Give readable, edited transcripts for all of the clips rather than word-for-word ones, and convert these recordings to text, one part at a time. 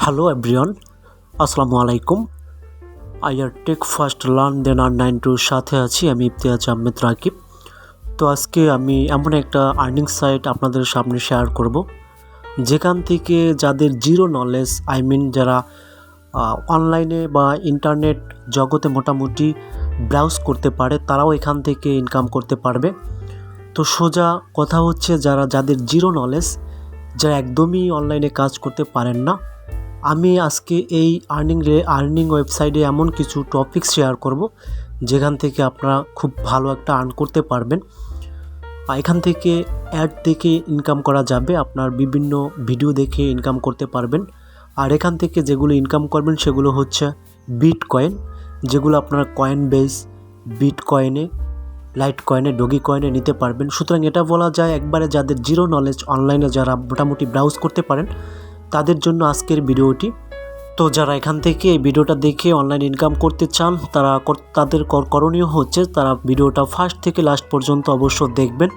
Hello everyone, আসসালামু আলাইকুম। IR take first learn দেন আর 92 সাথে আছি আমি ইমতিয়াজ আহমেদ রাকিব। তো আজকে আমি এমন একটা আর্নিং সাইট আপনাদের সামনে শেয়ার করব, যেখান থেকে যাদের জিরো নলেজ যারা অনলাইনে বা ইন্টারনেট জগতে মোটামুটি ব্রাউজ করতে পারে, তারাও এখান থেকে ইনকাম করতে পারবে। তো সোজা কথা হচ্ছে, যাদের জিরো নলেজ, যারা একদমই অনলাইনে কাজ করতে পারেন না, আমি আজকে এই আর্নিং ওয়েবসাইটে এমন কিছু টপিক শেয়ার করব, যেখান থেকে আপনারা খুব ভালো একটা আর্ন করতে পারবেন। এখান থেকে অ্যাড দেখে ইনকাম করা যাবে, আপনার বিভিন্ন ভিডিও দেখে ইনকাম করতে পারবেন। আর এখান থেকে যেগুলো ইনকাম করবেন সেগুলো হচ্ছে বিটকয়েন, যেগুলো আপনারা কয়েন বেস, বিটকয়েনে, লাইট কয়েনে, ডগি কয়েনে নিতে পারবেন। সুতরাং এটা বলা যায় একবারে যাদের জিরো নলেজ, অনলাইনে যারা মোটামুটি ব্রাউজ করতে পারেন, তাদের জন্য আজকের ভিডিওটি। তো যারা এখান থেকে এই ভিডিওটা দেখে অনলাইন ইনকাম করতে চান, তাদের করণীয় হচ্ছে তারা ভিডিওটা ফার্স্ট থেকে লাস্ট পর্যন্ত অবশ্য দেখবেন।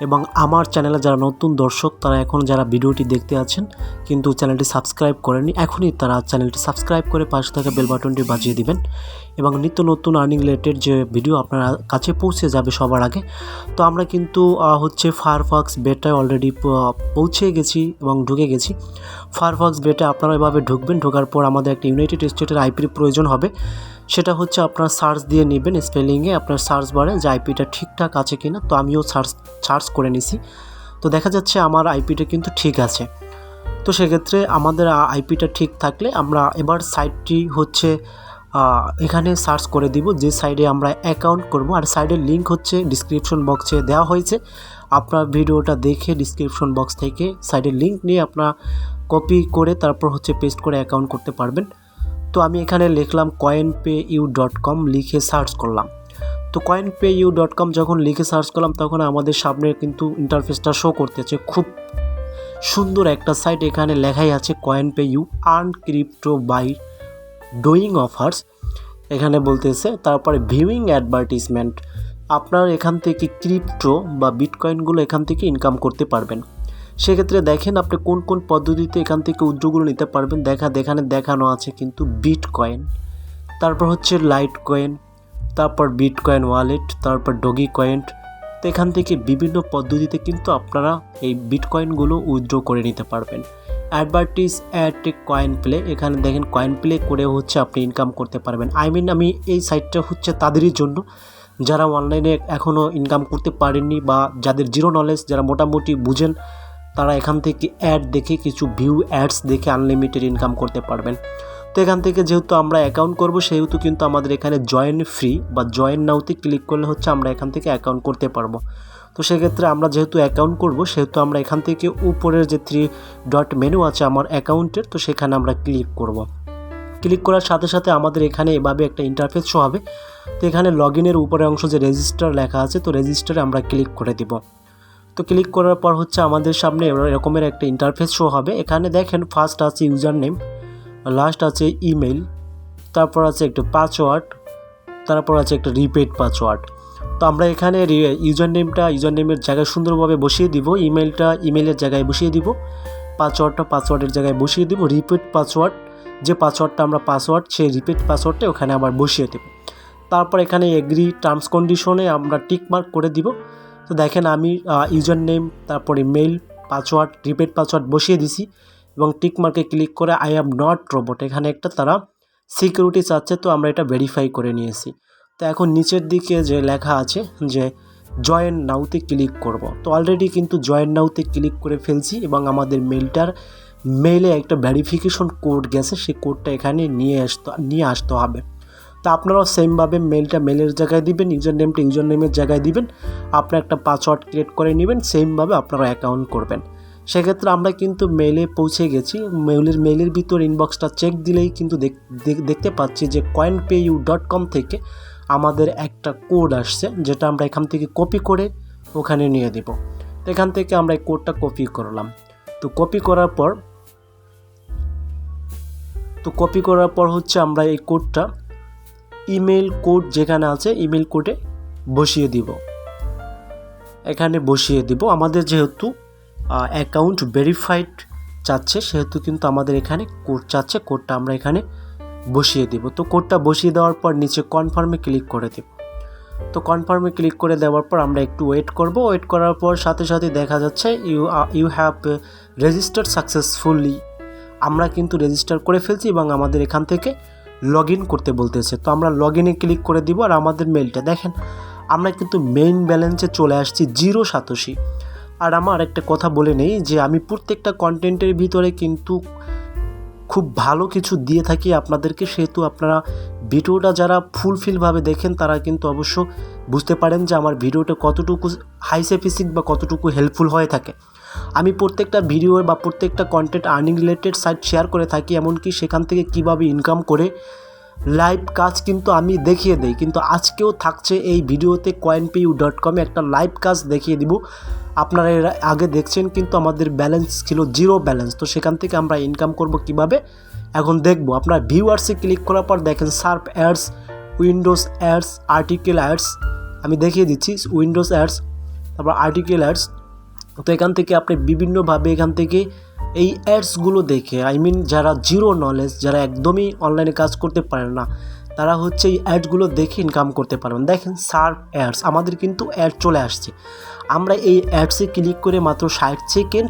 এবং আমার চ্যানেলে যারা নতুন দর্শক, তারা এখন যারা ভিডিওটি দেখতে আছেন কিন্তু চ্যানেলটি সাবস্ক্রাইব করেনি, এখনই তারা চ্যানেলটি সাবস্ক্রাইব করে পাশে থাকা বেল বাটনটি বাজিয়ে দিবেন, এবং নিত্য নতুন আর্নিং রিলেটেড যে ভিডিও আপনার কাছে পৌঁছে যাবে সবার আগে। তো আমরা কিন্তু ফায়ারফক্স বেটায় অলরেডি পৌঁছে গেছি এবং ঢুকে গেছি। ফায়ারফক্স বেটা আপনারা এভাবে ঢুকবেন, ঢোকার পর আমাদের একটা ইউনাইটেড স্টেটের আইপির প্রয়োজন হবে। সেটা হচ্ছে আপনার সার্চ দিয়ে নেবেন, স্পেলিংয়ে আপনার সার্চ বারে যে আইপিটা ঠিকঠাক আছে কিনা। তো আমিও সার্চ করে নিছি, তো দেখা যাচ্ছে আমার আইপিটা কিন্তু ঠিক আছে। তো সেক্ষেত্রে আমাদের আইপিটা ঠিক থাকলে আমরা এবার সাইটটি হচ্ছে এখানে সার্চ করে দিব, যে সাইডে আমরা অ্যাকাউন্ট করব। আর সাইডের লিঙ্ক হচ্ছে ডিসক্রিপশন বক্সে দেওয়া হয়েছে। আপনার ভিডিওটা দেখে ডিসক্রিপশন বক্স থেকে সাইডের লিঙ্ক নিয়ে আপনারা কপি করে তারপর হচ্ছে পেস্ট করে অ্যাকাউন্ট করতে পারবেন। তো আমি এখানে লিখলাম coinpayu.com, লিখে সার্চ করলাম। তো coinpayu.com যখন লিখে সার্চ করলাম, তখন আমাদের সামনে কিন্তু ইন্টারফেসটা শো করতেছে। খুব সুন্দর একটা সাইট, এখানে লেখাই আছে coinpayu earn crypto by doing offers, এখানে বলতেছে। তারপরে ভিউইং অ্যাডভার্টিজমেন্ট, আপনার এখান থেকে ক্রিপ্টো বা বিটকয়েনগুলো এখান থেকে ইনকাম করতে পারবেন। সেক্ষেত্রে দেখেন আপনি কোন কোন পদ্ধতিতে এখান থেকে উইথড্রগুলো নিতে পারবেন। এখানে দেখানো আছে কিন্তু বিটকয়েন, তারপর হচ্ছে লাইট কয়েন, তারপর বিটকয়েন ওয়ালেট, তারপর ডগি কয়েন। তো এখান থেকে বিভিন্ন পদ্ধতিতে কিন্তু আপনারা এই বিটকয়েনগুলো উইথড্র করে নিতে পারবেন। অ্যাডভার্টিজ অ্যাট কয়েন প্লে, এখানে দেখেন কয়েন প্লে করে হচ্ছে আপনি ইনকাম করতে পারবেন। আমি এই সাইটটা হচ্ছে তাদেরই জন্য যারা অনলাইনে এখনও ইনকাম করতে পারেননি, বা যাদের জিরো নলেজ, যারা মোটামুটি বুঝেন, তারা এখান থেকে অ্যাড দেখে, কিছু ভিউ অ্যাডস দেখে আনলিমিটেড ইনকাম করতে পারবেন। তো এখান থেকে যেহেতু আমরা অ্যাকাউন্ট করব, সেহেতু কিন্তু আমাদের এখানে জয়েন ফ্রি বা জয়েন নাওতে ক্লিক করলে হচ্ছে আমরা এখান থেকে অ্যাকাউন্ট করতে পারবো। তো সেক্ষেত্রে আমরা যেহেতু অ্যাকাউন্ট করব, সেহেতু আমরা এখান থেকে উপরের যে 3 ডট মেনু আছে আমার অ্যাকাউন্টের, তো সেখানে আমরা ক্লিক করব। ক্লিক করার সাথে সাথে আমাদের এখানে এভাবে একটা ইন্টারফেস শো হবে। তো এখানে লগ ইনের উপরের অংশ যে রেজিস্টার লেখা আছে, তো রেজিস্টারে আমরা ক্লিক করে দিব। তো ক্লিক করার পর হচ্ছে আমাদের সামনে এরকমের একটা ইন্টারফেস শো হবে। এখানে দেখেন ফার্স্ট আছে ইউজার নেম, লাস্ট আছে ইমেল, তারপর আছে একটা পাসওয়ার্ড, তারপর আছে একটা রিপিট পাসওয়ার্ড। তো আমরা এখানে ইউজার নেমের জায়গায় সুন্দরভাবে বসিয়ে দিব, ইমেলটা ইমেলের জায়গায় বসিয়ে দিব, পাসওয়ার্ডের জায়গায় বসিয়ে দিব, রিপিট পাসওয়ার্ড, যে পাসওয়ার্ডটা আমরা সেই রিপিট পাসওয়ার্ডটা ওখানে আবার বসিয়ে দেব। তারপর এখানে এগ্রি টার্মস কন্ডিশনে আমরা টিক মার্ক করে দিব। তো দেখেন আমি ইউজার নেম, তারপরে মেল, পাসওয়ার্ড, রিপিট পাসওয়ার্ড বসিয়ে দিছি এবং টিক মার্কে ক্লিক করে আই অ্যাম নট রোবট, এখানে একটা তারা সিকিউরিটি চাচ্ছে, তো আমরা এটা ভেরিফাই করে নিয়েছি। তো এখন নিচের দিকে যে লেখা আছে যে জয়েন নাওতে ক্লিক করব, তো অলরেডি কিন্তু জয়েন নাওতে ক্লিক করে ফেলছি এবং আমাদের মেইলে একটা ভেরিফিকেশন কোড গেছে, সেই কোডটা এখানে নিয়ে আসতে হবে। তো আপনারাও সেমভাবে মেলের জায়গায় দিবেন, ইউজার নেমের জায়গায় দিবেন, আপনার একটা পাসওয়ার্ড ক্রিয়েট করে নেবেন, সেমভাবে আপনারা অ্যাকাউন্ট করবেন। সেক্ষেত্রে আমরা কিন্তু মেলে পৌঁছে গেছি। মেলের ভিতর ইনবক্সটা চেক দিলেই কিন্তু দেখতে পাচ্ছি যে coinpayu.com থেকে আমাদের একটা কোড আসছে, যেটা আমরা এখান থেকে কপি করে ওখানে নিয়ে দেব। তো এখান থেকে আমরা এই কোডটা কপি করলাম। তো কপি করার পর হচ্ছে আমরা এই কোডটা ইমেল কোড যেখানে আছে ইমেল কোডে বসিয়ে দিব। আমাদের যেহেতু অ্যাকাউন্ট ভেরিফাইড চাচ্ছে, সেহেতু কিন্তু আমাদের এখানে কোড চাচ্ছে। কোডটা আমরা এখানে বসিয়ে দেব। তো কোডটা বসিয়ে দেওয়ার পর নিচে কনফার্মে ক্লিক করে দেব। তো কনফার্মে ক্লিক করে দেওয়ার পর আমরা একটু ওয়েট করব। ওয়েট করার পর সাথে সাথে দেখা যাচ্ছে ইউ হ্যাভ রেজিস্টার্ড সাকসেসফুলি। আমরা কিন্তু রেজিস্টার করে ফেলছি এবং আমাদের এখান থেকে লগ ইন করতে বলতেছে। তো আমরা লগ ইনে ক্লিক করে দিব। আর আমাদের মেইলটা দেখেন, আমরা কিন্তু মেইন ব্যালেন্সে চলে আসছি 0 সাতোশি। আর আমার একটা কথা বলে নেই যে আমি প্রত্যেকটা কন্টেন্টের ভিতরে কিন্তু খুব ভালো কিছু দিয়ে থাকি আপনাদেরকে, সেহেতু আপনারা ভিডিওটা যারা ফুলফিলভাবে দেখেন তারা কিন্তু অবশ্য বুঝতে পারেন যে আমার ভিডিওটা কতটুকু হাই সেফিসিক বা কতটুকু হেল্পফুল হয়ে থাকে। আমি প্রত্যেকটা ভিডিও বা প্রত্যেকটা content earning related site share করে থাকি, এমনকি সেখান থেকে কিভাবে ইনকাম করে লাইভ কাজ কিন্তু আমি দেখিয়ে দিই। কিন্তু আজকেও থাকছে এই ভিডিওতে coinpayu.com একটা লাইভ কাজ দেখিয়ে দিব। আপনারা এর আগে দেখছেন কিন্তু আমাদের ব্যালেন্স ছিল 0 ব্যালেন্স। তো সেখান থেকে আমরা ইনকাম করব কিভাবে এখন দেখব। আপনার ভিউয়ার্সে ক্লিক করার পর দেখেন Surf ads, Windows ads, article ads. আমি দেখিয়ে দিচ্ছি উইন্ডোজ অ্যাডস, তারপর আর্টিকেল অ্যাডস। তো এখান থেকে আপনি বিভিন্নভাবে এখান থেকে এই অ্যাডসগুলো দেখে যারা জিরো নলেজ, যারা একদমই অনলাইনে কাজ করতে পারেন না, তারা হচ্ছে এই অ্যাডসগুলো দেখে ইনকাম করতে পারবেন। দেখেন সার্ফ অ্যাডস, আমাদের কিন্তু অ্যাড চলে আসছে। আমরা এই অ্যাডসে ক্লিক করে মাত্র 60 সেকেন্ড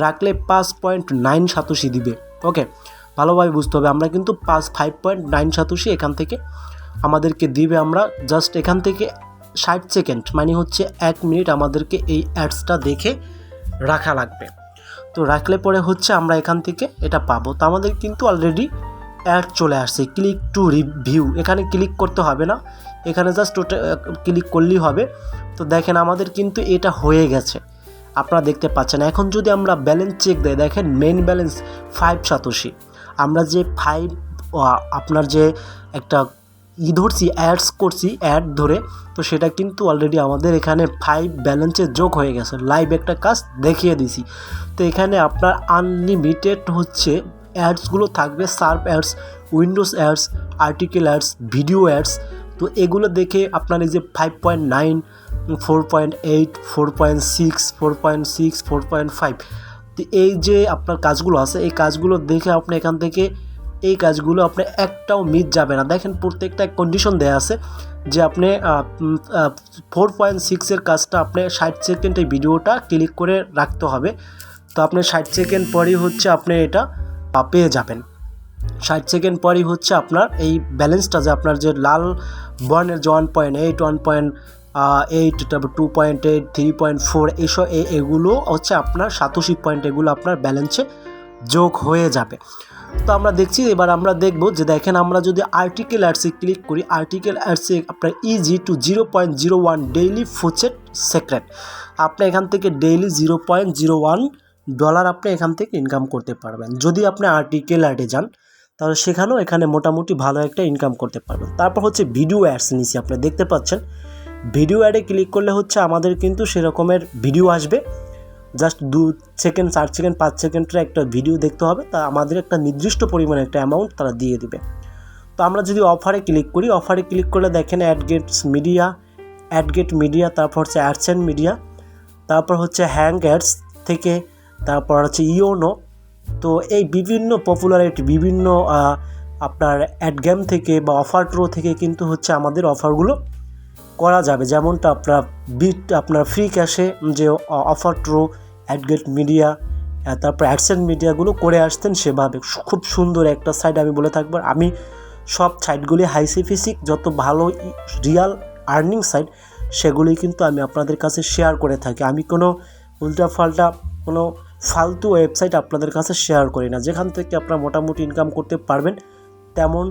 রাখলে 5.9 সাতোশি দিবে। ওকে, ভালোভাবে বুঝতে হবে, আমরা কিন্তু 5.9 সাতোশি এখান থেকে আমাদেরকে দিবে। আমরা জাস্ট এখান থেকে 60 সেকেন্ড মানে হচ্ছে 1 মিনিট আমাদেরকে এই অ্যাডসটা দেখে রাখা লাগবে। তো রাখলে পরে হচ্ছে আমরা এখান থেকে এটা পাবো। তো আমাদের কিন্তু অলরেডি অ্যাড চলে আসছে। ক্লিক টু রিভিউ, এখানে ক্লিক করতে হবে না, এখানে জাস্ট ওটা ক্লিক করলেই হবে। তো দেখেন আমাদের কিন্তু এটা হয়ে গেছে, আপনারা দেখতে পাচ্ছেন। এখন যদি আমরা ব্যালেন্স চেক দেয়, দেখেন মেইন ব্যালেন্স 5 সাতোশি। আমরা যে 5 আপনার যে একটা ধরছি অ্যাডস করছি অ্যাড ধরে, তো সেটা কিন্তু অলরেডি আমাদের এখানে 5 ব্যালেন্সে যোগ হয়ে গেছে। লাইভ একটা কাজ দেখিয়ে দিছি। তো এখানে আপনার আনলিমিটেড হচ্ছে অ্যাডসগুলো থাকবে, Surf ads, Windows ads, article ads, video ads. তো এগুলো দেখে আপনার এই যে 5.9, 4.8, 4.6, 4.6, 4.5, তো এই যে আপনার কাজগুলো আছে, এই কাজগুলো দেখে আপনি এখান থেকে এই কাজগুলো আপনি একটাও মিস যাবে না। দেখেন প্রত্যেকটা কন্ডিশন দেয়া আছে যে আপনি 4.6 কাজটা আপনি 60 সেকেন্ড এই ভিডিওটা ক্লিক করে রাখতে হবে। তো আপনি 60 সেকেন্ড পরই হচ্ছে আপনি এটা পেয়ে যাবেন। 60 সেকেন্ড পরই হচ্ছে আপনার এই ব্যালেন্সটা যে আপনার যে লাল বর্ণের যে 1.8, 1.8, তারপর 2.8, 3.4 এইসব এগুলো হচ্ছে আপনার সাতোশি পয়েন্ট, এগুলো আপনার ব্যালেন্সে যোগ হয়ে যাবে। তো আমরা দেখছি, এবার আমরা দেখব যে দেখেন আমরা যদি আর্টিকেল অ্যাডসে ক্লিক করি, আর্টিকেল অ্যাডসে আপনার ইজি টু 0.01 ডেইলি ফুচেট সেক্রেট, আপনি এখান থেকে ডেইলি $0.01 আপনি এখান থেকে ইনকাম করতে পারবেন। যদি আপনি আর্টিকেল অ্যাডে যান তাহলে সেখানেও এখানে মোটামুটি ভালো একটা ইনকাম করতে পারবেন। তারপর হচ্ছে ভিডিও অ্যাডস নিচে আপনি দেখতে পাচ্ছেন, ভিডিও অ্যাডে ক্লিক করলে হচ্ছে আমাদের কিন্তু সেরকমের ভিডিও আসবে। জাস্ট 2 সেকেন্ড, 4 সেকেন্ড, 5 সেকেন্ডের একটা ভিডিও দেখতে হবে, তা আমাদের একটা নির্দিষ্ট পরিমাণে একটা অ্যামাউন্ট তারা দিয়ে দিবে। তো আমরা যদি অফারে ক্লিক করি, অফারে ক্লিক করলে দেখেন অ্যাড গেট মিডিয়া, তারপর হচ্ছে অ্যাডসেন্ট মিডিয়া, তারপর হচ্ছে হ্যাং অ্যাডস থেকে, তারপর হচ্ছে ইওনো। তো এই বিভিন্ন পপুলারিটি, বিভিন্ন আপনার অ্যাড গেম থেকে বা অফার ট্রো থেকে কিন্তু হচ্ছে আমাদের অফারগুলো করা যাবে। যেমনটা আপনার ফ্রি ক্যাশে যে অফার ট্রো, অ্যাডগেট মিডিয়া, তারপর অ্যাডসেন্ট মিডিয়াগুলো করে আসতেন, সেভাবে খুব সুন্দর একটা সাইট। আমি বলে থাকবো, আমি সব সাইটগুলি হাই সেফিসিক, যত ভালো রিয়াল আর্নিং সাইট সেগুলি কিন্তু আমি আপনাদের কাছে শেয়ার করে থাকি। আমি কোনো উল্টাপাল্টা কোনো ফালতু ওয়েবসাইট আপনাদের কাছে শেয়ার করি না। যেখান থেকে আপনারা মোটামুটি ইনকাম করতে পারবেন তেমন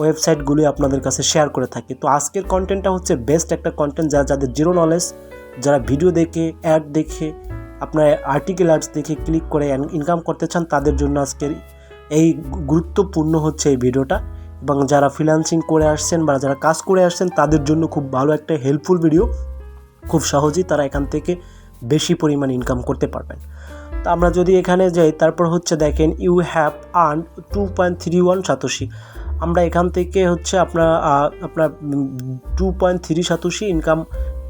ওয়েবসাইটগুলি আপনাদের কাছে শেয়ার করে থাকি। তো আজকের কন্টেন্টটা হচ্ছে বেস্ট একটা কন্টেন্ট, যাদের জিরো নলেজ, যারা ভিডিও দেখে, অ্যাড দেখে, আপনার আর্টিকেল অ্যাডস দেখে ক্লিক করে ইনকাম করতে চান, তাদের জন্য আজকের এই গুরুত্বপূর্ণ হচ্ছে এই ভিডিওটা। এবং যারা ফ্রিল্যান্সিং করে আসছেন বা যারা কাজ করে আসছেন তাদের জন্য খুব ভালো একটা হেল্পফুল ভিডিও। খুব সহজেই তারা এখান থেকে বেশি পরিমাণ ইনকাম করতে পারবেন। তো আমরা যদি এখানে যাই, তারপর হচ্ছে দেখেন ইউ হ্যাভ আর্ন 2.31 সাতোশি। আমরা এখান থেকে হচ্ছে আপনার 2.3 সাতোশি ইনকাম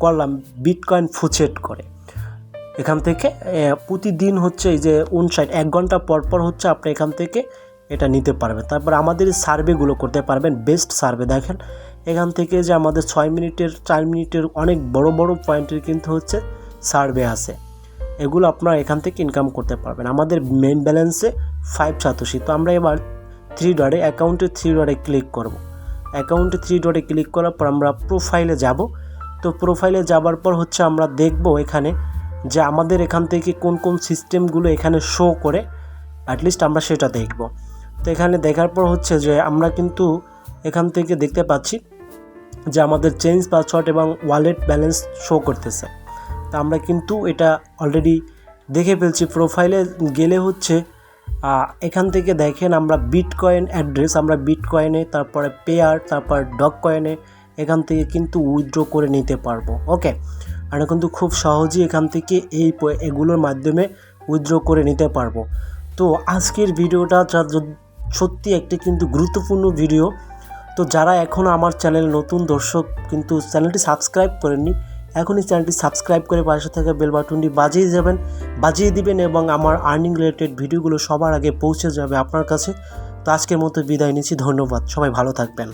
করলাম বিটকয়েন ফুচেট করে। এখান থেকে প্রতিদিন হচ্ছে এই যে 1 ঘন্টা পর পর হচ্ছে আপনি এখান থেকে এটা নিতে পারবেন। তারপর আমাদের সার্ভেগুলো করতে পারবেন, বেস্ট সার্ভে। দেখেন এখান থেকে যে আমাদের 6 মিনিটের 4 মিনিটের অনেক বড় বড় পয়েন্টের কিন্তু হচ্ছে সার্ভে আছে, এগুলো আপনারা এখান থেকে ইনকাম করতে পারবেন। আমাদের মেইন ব্যালেন্সে 587। তো আমরা এবার 3 ডটে অ্যাকাউন্টে 3 ডটে ক্লিক করব। অ্যাকাউন্টে 3 ডটে ক্লিক করার পর আমরা প্রোফাইলে যাব। তো প্রোফাইলে যাবার পর হচ্ছে আমরা দেখব এখানে যে আমাদের এখান থেকে কোন কোন সিস্টেমগুলো এখানে শো করে, অ্যাটলিস্ট আমরা সেটা দেখব। তো এখানে দেখার পর হচ্ছে যে আমরা কিন্তু এখান থেকে দেখতে পাচ্ছি যে আমাদের চেঞ্জ পাসওয়ার্ড এবং ওয়ালেট ব্যালেন্স শো করতেছে। তা আমরা কিন্তু এটা অলরেডি দেখে ফেলছি। প্রোফাইলে গেলে হচ্ছে এখান থেকে দেখেন আমরা বিটকয়েন অ্যাড্রেস, আমরা বিটকয়েনে, তারপরে পেয়ার, তারপর ডগ কয়েনে এখান থেকে কিন্তু উইথড্র করে নিতে পারবো। ওকে, আমরা কিন্তু খুব সহজেই এখান থেকে এগুলোর মাধ্যমে উইথড্র করে নিতে পারবো। তো আজকের ভিডিওটা সত্যি একটি কিন্তু গুরুত্বপূর্ণ ভিডিও। তো যারা এখনও আমার চ্যানেল নতুন দর্শক কিন্তু চ্যানেলটি সাবস্ক্রাইব করেননি, এখনই চ্যানেলটি সাবস্ক্রাইব করে পাশে থাকা বেল বাটনটি বাজিয়ে দিবেন এবং আমার আর্নিং রিলেটেড ভিডিওগুলো সবার আগে পৌঁছে যাবে আপনার কাছে। তো আজকের মতো বিদায় নিচ্ছি, ধন্যবাদ, সবাই ভালো থাকবেন।